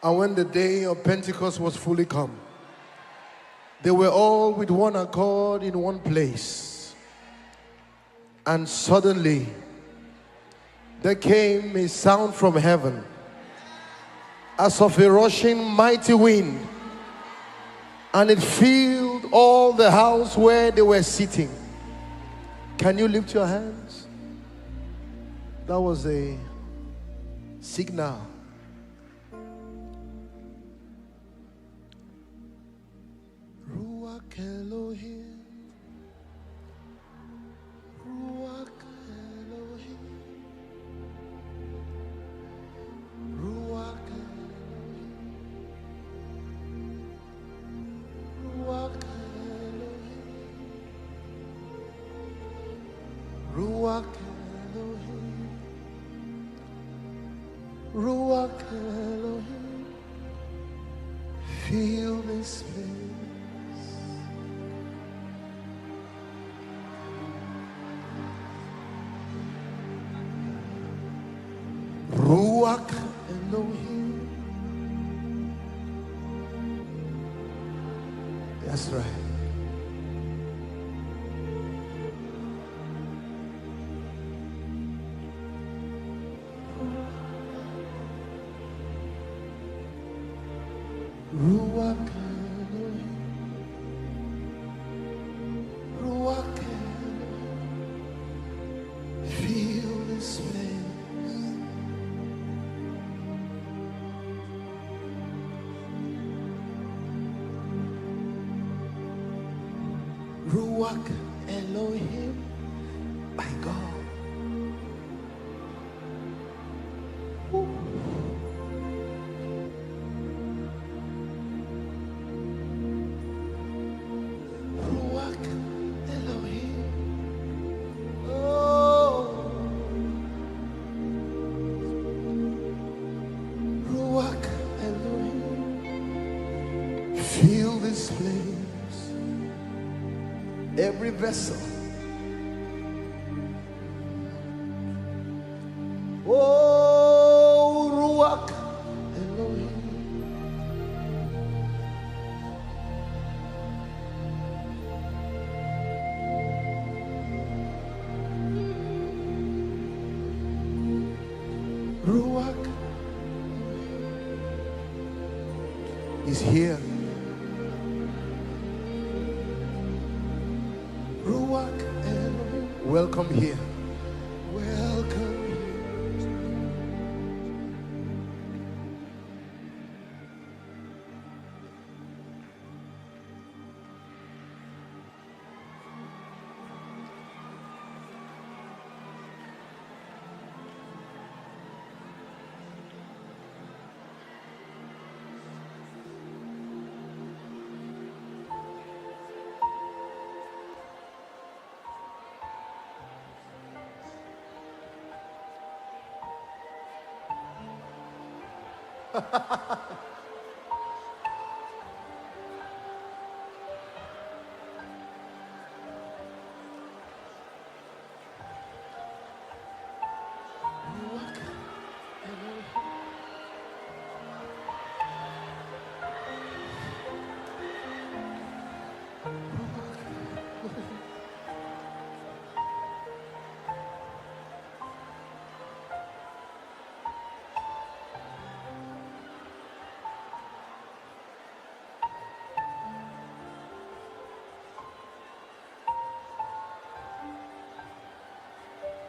And when the day of Pentecost was fully come, they were all with one accord in one place. And suddenly, there came a sound from heaven, as of a rushing mighty wind, and it filled all the house where they were sitting. Can you lift your hands? That was a signal. Ruach Elohim, Ruach Elohim, Ruach Elohim, Ruach Elohim, Ruach Elohim, Ruach Elohim, fill this place. Ruach Elohim. That's right. Ruach Elohim. Ruach Elohim. Feel this place. Ruach Elohim, by God. Ooh. Ruach Elohim, oh. Ruach Elohim, fill this place. Every vessel. Oh, Ruach Elohim. Ruach is here. Welcome here. Welcome.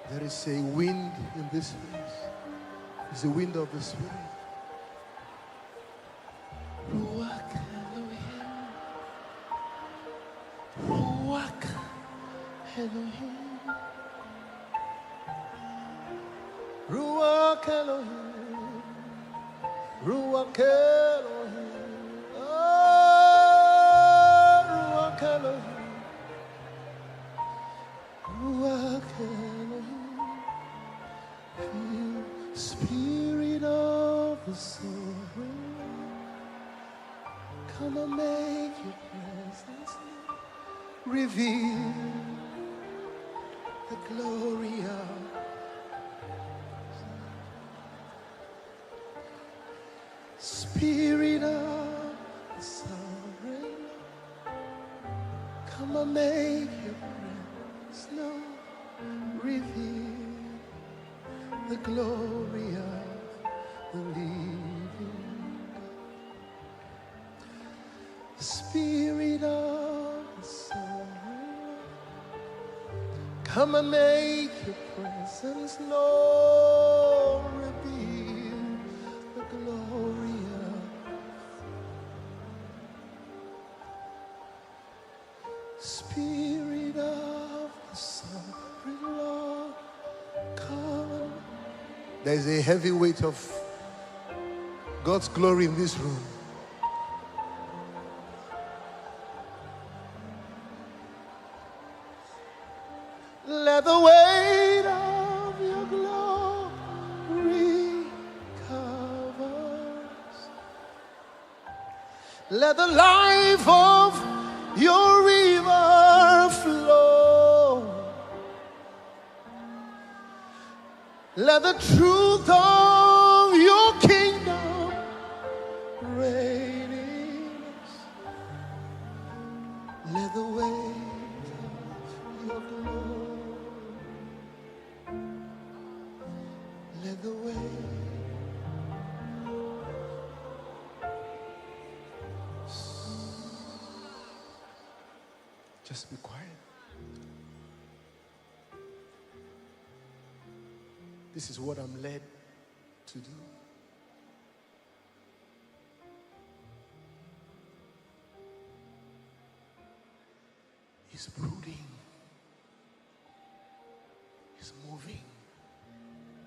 There is a wind in this place. It's the wind of the Spirit. Ruach Elohim. Ruach Elohim. Ruach Elohim. Ruach Elohim. Oh, Ruach Elohim. Ruach Elohim. Spirit of the sovereign, come and make your presence reveal the glory of Spirit of the sovereign, come and make your presence known. Reveal the glory of the living God. Spirit of the sovereign, come and make your presence known. Reveal the glory of Spirit of the sovereign Lord, come. There's a heavy weight of God's glory in this room. Let the weight of your glory cover us. Let the life of your river flow. Let the truth of your kingdom reign in us. Let the weight of your glory, let the weight. Just be quiet. This is what I'm led to do. He's brooding. He's moving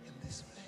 in this place.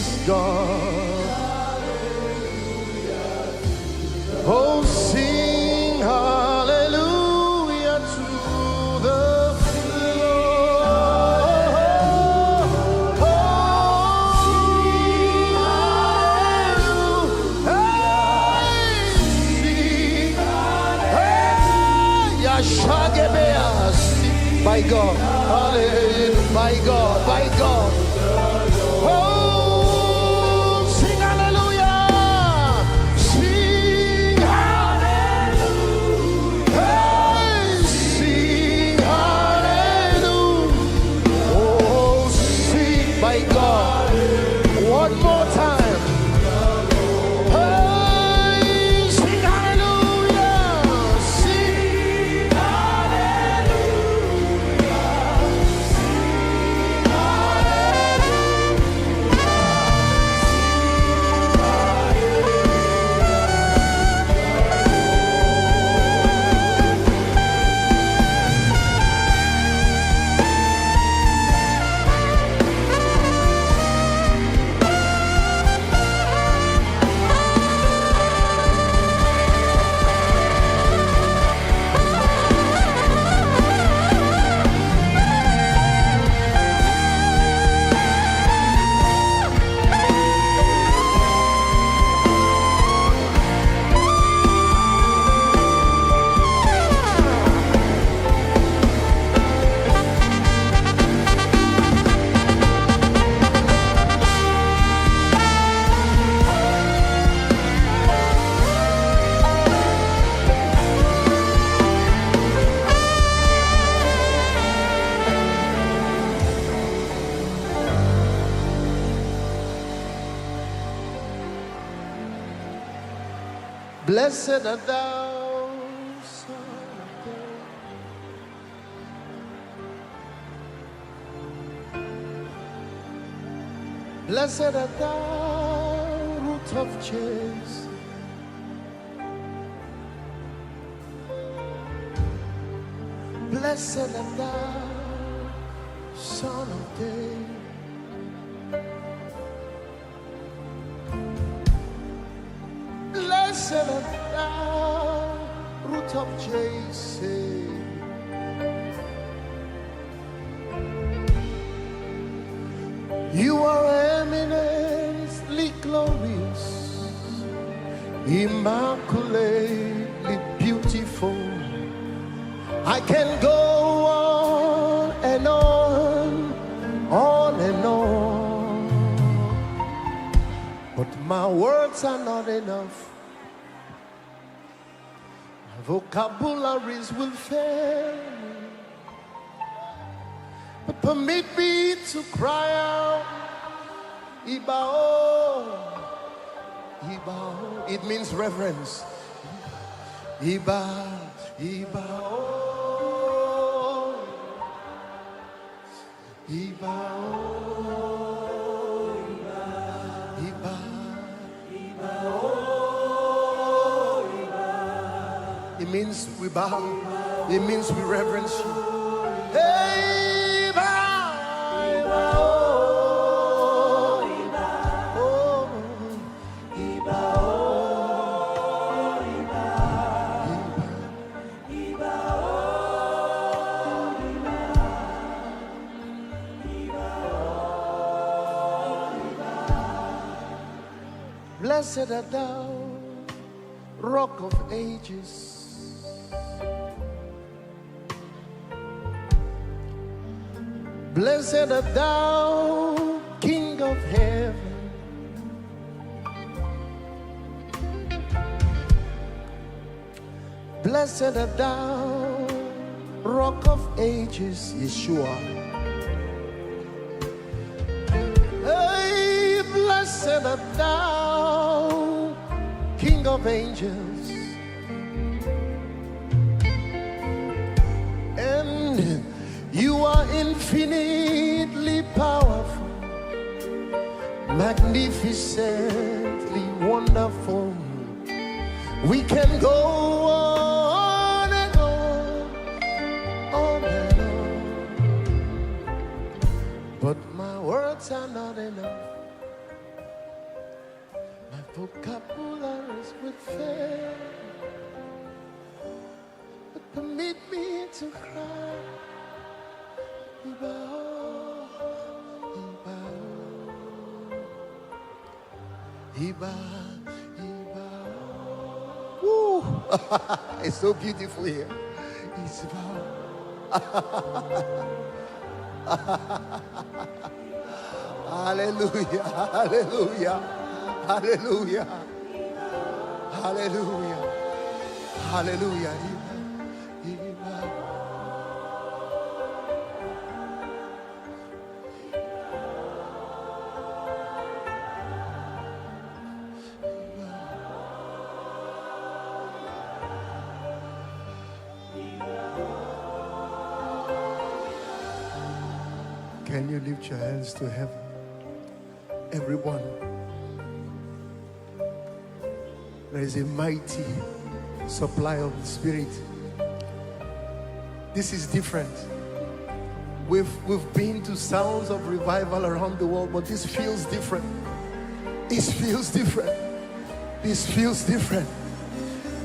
is God. Oh, sing hallelujah to the Lord. Oh, sing hallelujah. Sing hallelujah. Yashagebeas. By God, hallelujah. By God, by God. Oh, sing hallelujah. Sing hallelujah. Hey, sing hallelujah. Oh, sing by God. One more time. Hey, sing hallelujah. Sing blessed art thou, Son of David. Blessed art thou, root of Jesse. Blessed art thou, Son of David. Blessed art thou, root of Jesse. You are eminently glorious, immaculately beautiful. I can go on and on and on, but my words are not enough. My vocabularies will fail me, but permit me to cry out, Ibao, Ibao. It means reverence. Iba, Ibao, Ibao, Iba, Ibao. It means we bow. It means we reverence you. Hey, bow, Ibao. Blessed art thou, Rock of Ages. Blessed art thou, King of Heaven. Blessed art thou, Rock of Ages, Yeshua. Hey, blessed art thou, King of Angels. And you are infinitely powerful, magnificently wonderful. We can go on and on and on, but my words are not enough. vocabularies would fail, but permit me to cry. Iba, Iba, Iba. Woo! It's so beautiful here. Iba. Hallelujah, hallelujah, hallelujah, hallelujah, hallelujah. Can you lift your hands to heaven? Everyone, there is a mighty supply of the Spirit. This is different. We've been to sounds of revival around the world, but this feels different. This feels different. This feels different.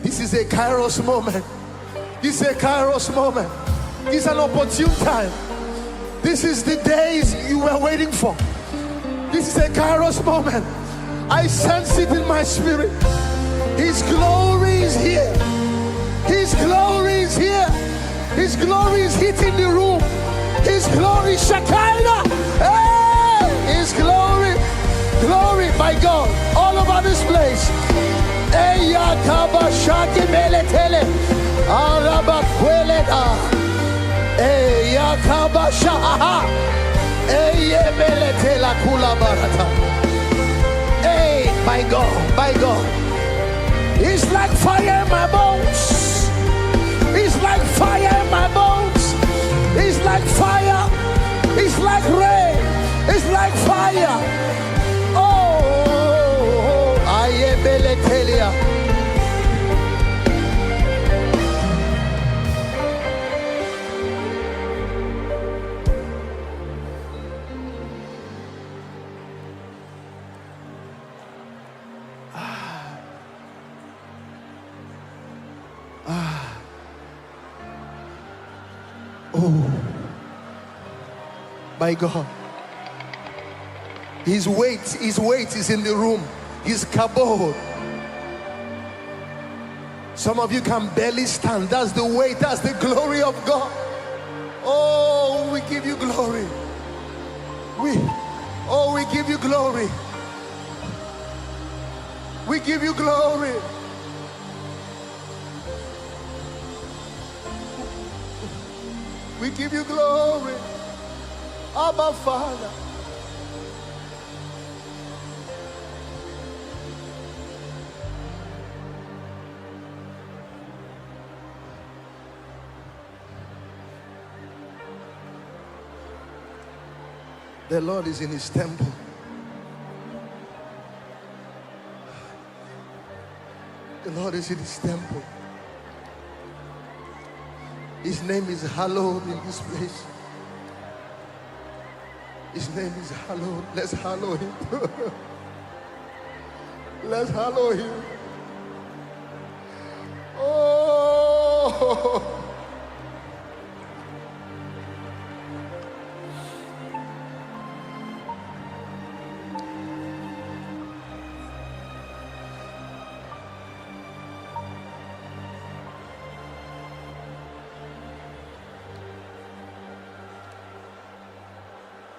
This is a Kairos moment. This is a Kairos moment. This is an opportune time. This is the days you were waiting for. This is a Kairos moment. I sense it in my spirit. His glory is here. His glory is here. His glory is hitting the room. His glory, Shekinah. Hey! His glory, glory, my God, all over this place. Hey, my God, my God. It's like fire in my bones. It's like fire in my bones. It's like fire. It's like rain. It's like fire. Oh, I am Beletelia. Oh, my God. His weight is in the room. His kabod. Some of you can barely stand. That's the weight, that's the glory of God. Oh, we give you glory. We give you glory. We give you glory. We give you glory, Abba Father. The Lord is in his temple. The Lord is in his temple. His name is hallowed in this place. His name is hallowed. Let's hallow him. Let's hallow him. Oh.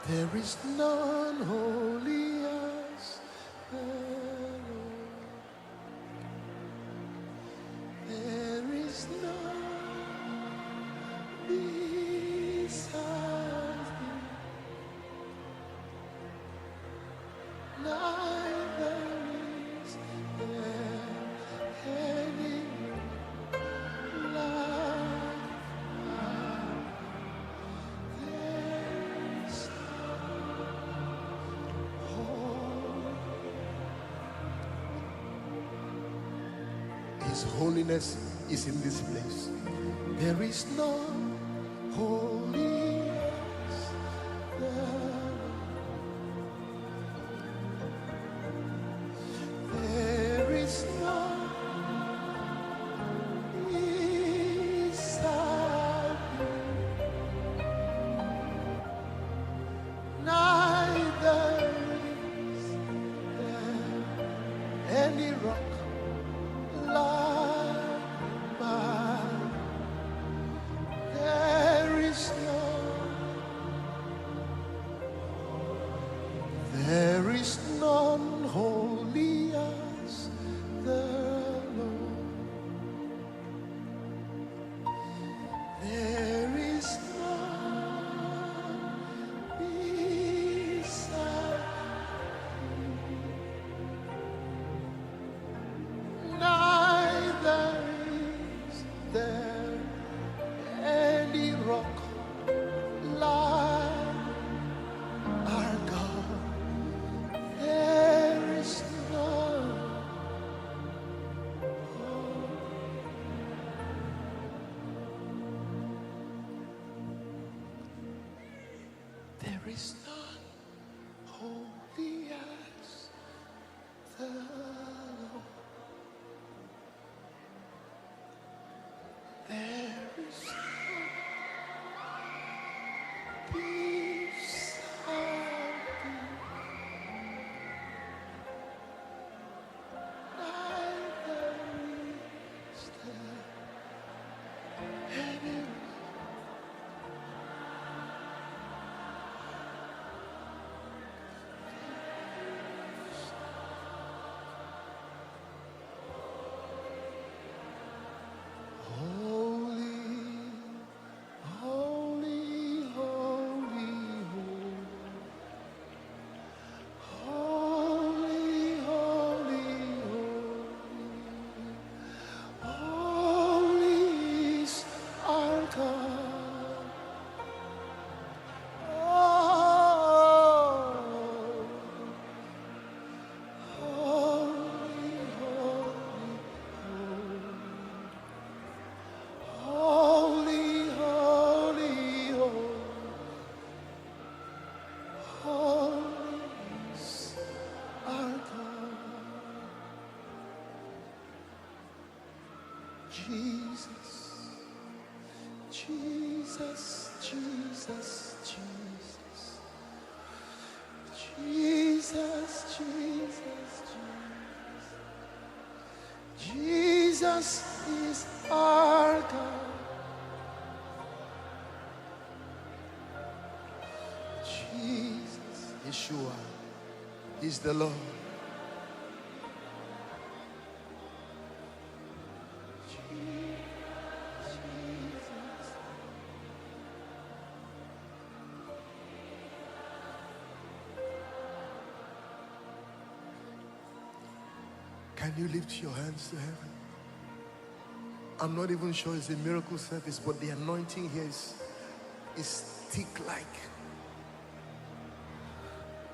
There is none holy as the Lord. There is none beside him. Neither is there any like His holiness is in this place. There is no holy as the Lord. any rock like mine. There is none holy as the Lord. There is none beside Him. Neither is there any rock like our God. There is none. There is none holy as the Lord. There is none beside Thee. Neither is there any. Holy, holy, holy, holy, holy, holy, holy is our God. Oh, holy, holy, holy, holy, holy is our God. Jesus, Jesus, Jesus, Jesus, Jesus, Jesus, Jesus is our God. Jesus, Yeshua is the Lord. Jesus. Can you lift your hands to heaven? I'm not even sure it's a miracle service, but the anointing here is thick like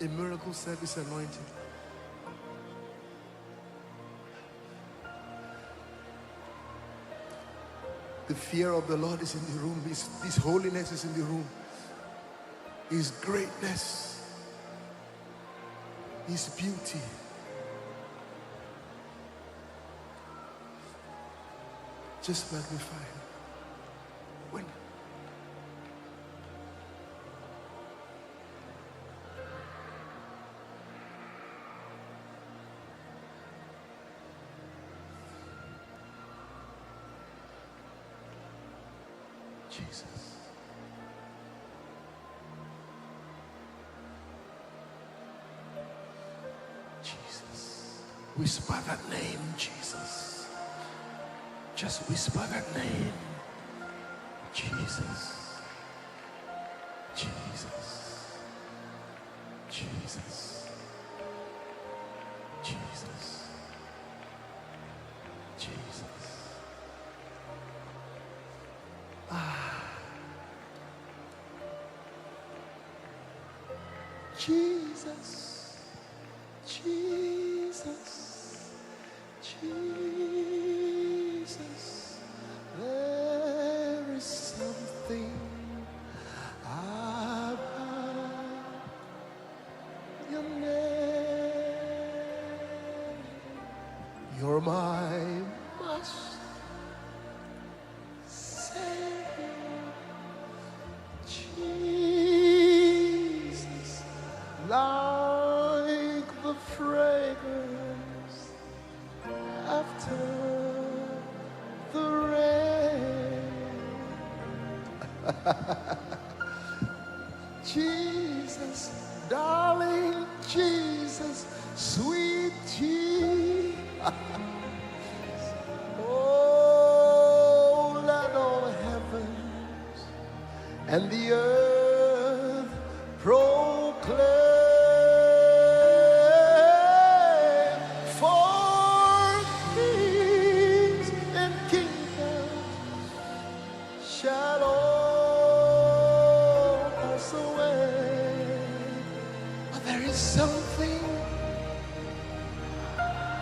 a miracle service anointing. The fear of the Lord is in the room. His holiness is in the room. His greatness, His beauty. Just magnify Him. When Jesus. Jesus. Whisper that name, Jesus. Just whisper that name. Jesus. Jesus. Jesus. Jesus. Jesus. Jesus, Jesus, Jesus, there is something about your name. You're my master, Savior, Jesus, like the fragrance Jesus, darling Jesus, sweet Jesus. Oh, let all heavens and the earth proclaim, for kings and kingdoms shall all pass away. But there is something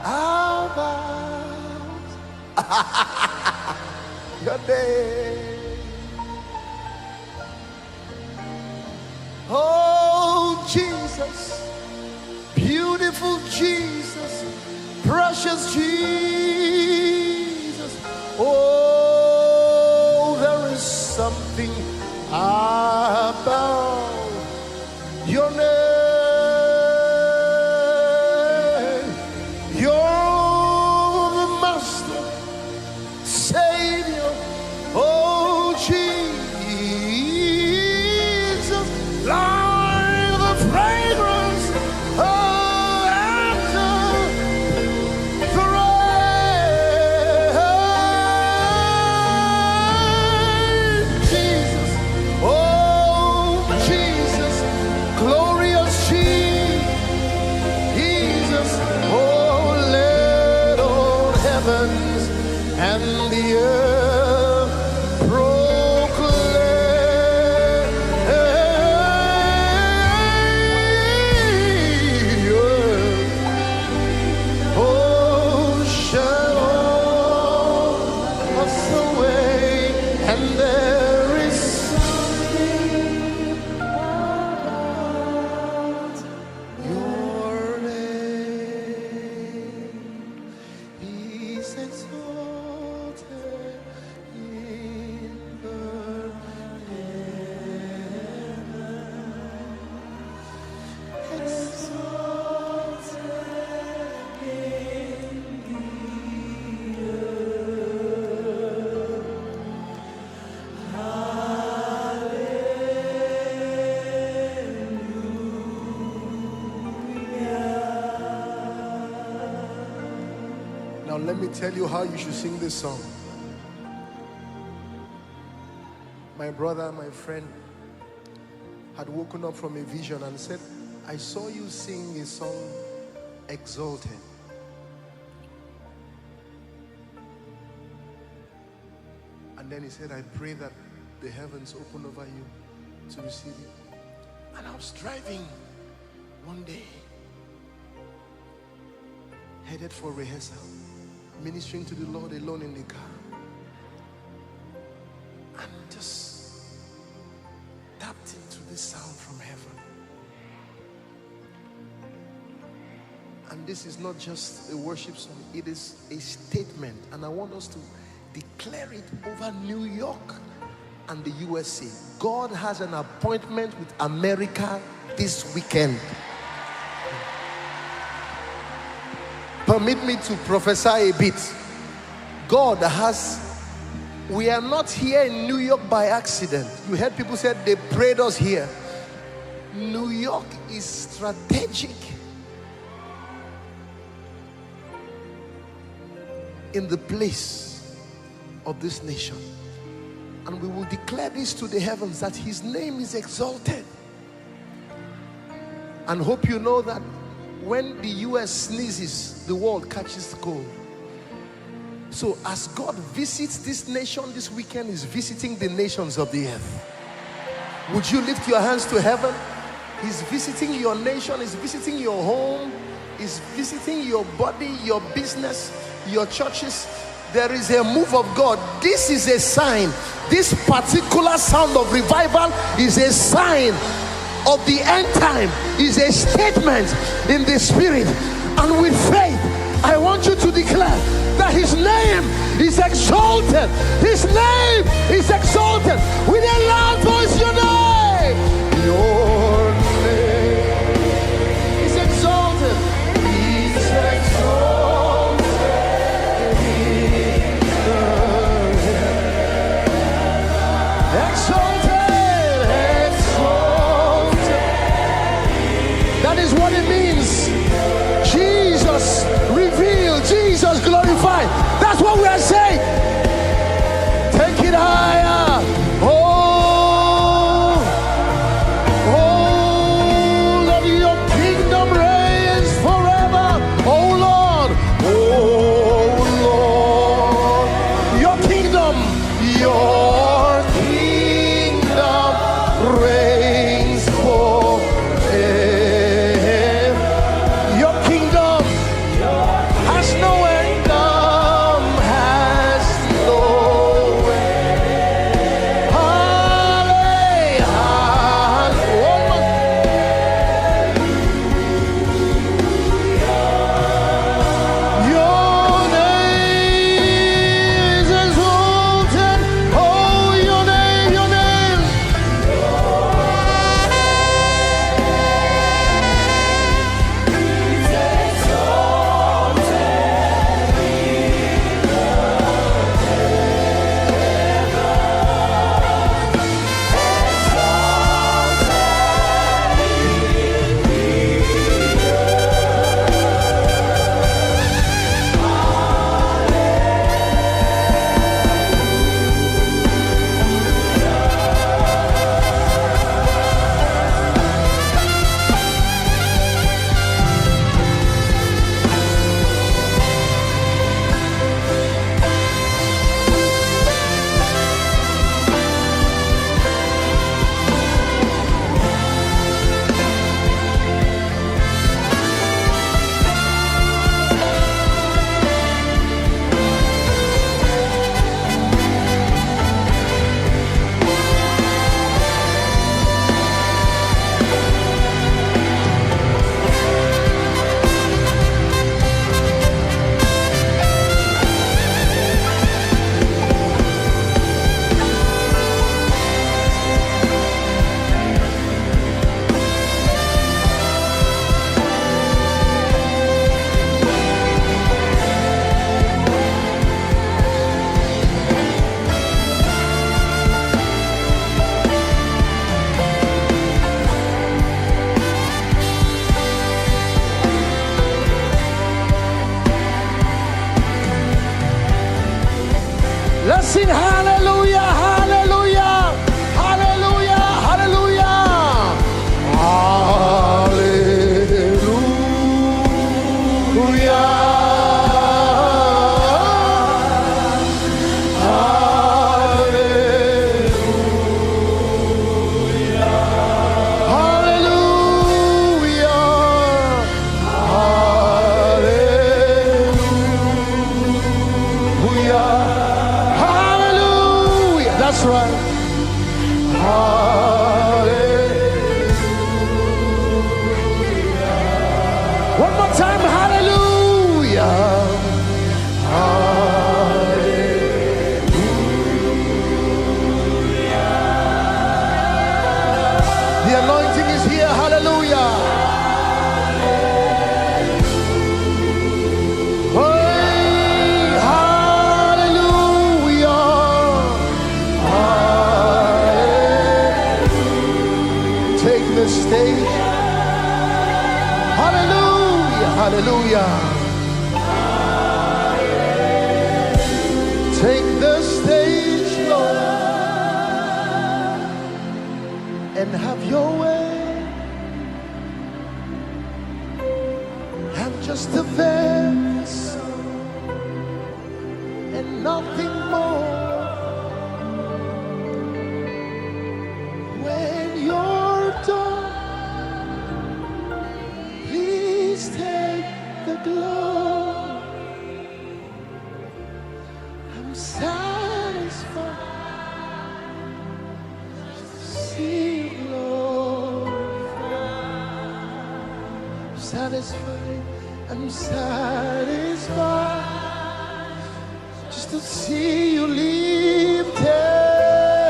about your name. Oh, Jesus, beautiful Jesus, precious Jesus. Oh, there is something about your name. You're the Master, Savior. Oh, Jesus, like the fragrance after the rain. Jesus, oh Jesus, glorious Jesus, oh let all heavens and the earth proclaim. Oh, shall all pass away, and there is something about your name. He's exalted in the heavens, exalted in the earth. Now let me tell you how you should sing this song. My brother, my friend, had woken up from a vision and said, I saw you sing a song, Exalted. And then he said, I pray that the heavens open over you to receive it. And I was driving one day, headed for rehearsal, ministering to the Lord alone in the car. And just tapped into this sound from heaven. And this is not just a worship song, it is a statement. And I want us to declare it over New York and the USA. God has an appointment with America this weekend. Permit me to prophesy a bit. God has, we are not here in New York by accident. You heard people say they prayed us here. New York is strategic in the place of this nation. And we will declare this to the heavens, that his name is exalted. And hope you know that when the US sneezes, the world catches cold. So as God visits this nation this weekend, is visiting the nations of the earth. Would you lift your hands to heaven? He's visiting your nation, he's visiting your home, he's visiting your body, your business, your churches. There is a move of God. This is a sign. This particular sound of revival is a sign of the end time, is a statement in the spirit. And with faith, I want you to declare that his name is exalted. His name is exalted. With a loud voice, your name. Your name is exalted. He's exalted. Exalted. is glorified. That's what we are saying. Take it higher. Oh, Lord, your kingdom reigns forever. Oh Lord, your kingdom reigns forever. Your kingdom has no end, has no end. Your name is exalted. Oh, your name, your name. Let's sing hallelujah, hallelujah, hallelujah, hallelujah. That's right. Hallelujah. One more time, hallelujah. Hallelujah. The anointing is here, hallelujah. The stage. Hallelujah, hallelujah. Take the stage, Lord, and have your way. I'm just a vessel and nothing more. When you're done, please take the glory. I'm satisfied to see you glorified. Satisfied, I'm satisfied just to see you lifted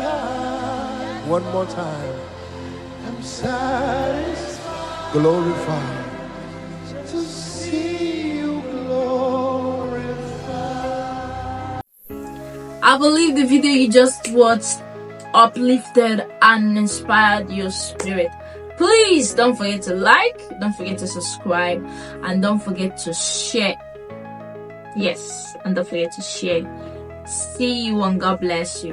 high. One more time. I'm satisfied, glorified. I believe the video you just watched uplifted and inspired your spirit. Please don't forget to like, don't forget to subscribe, and don't forget to share. Yes, and don't forget to share. See you and God bless you.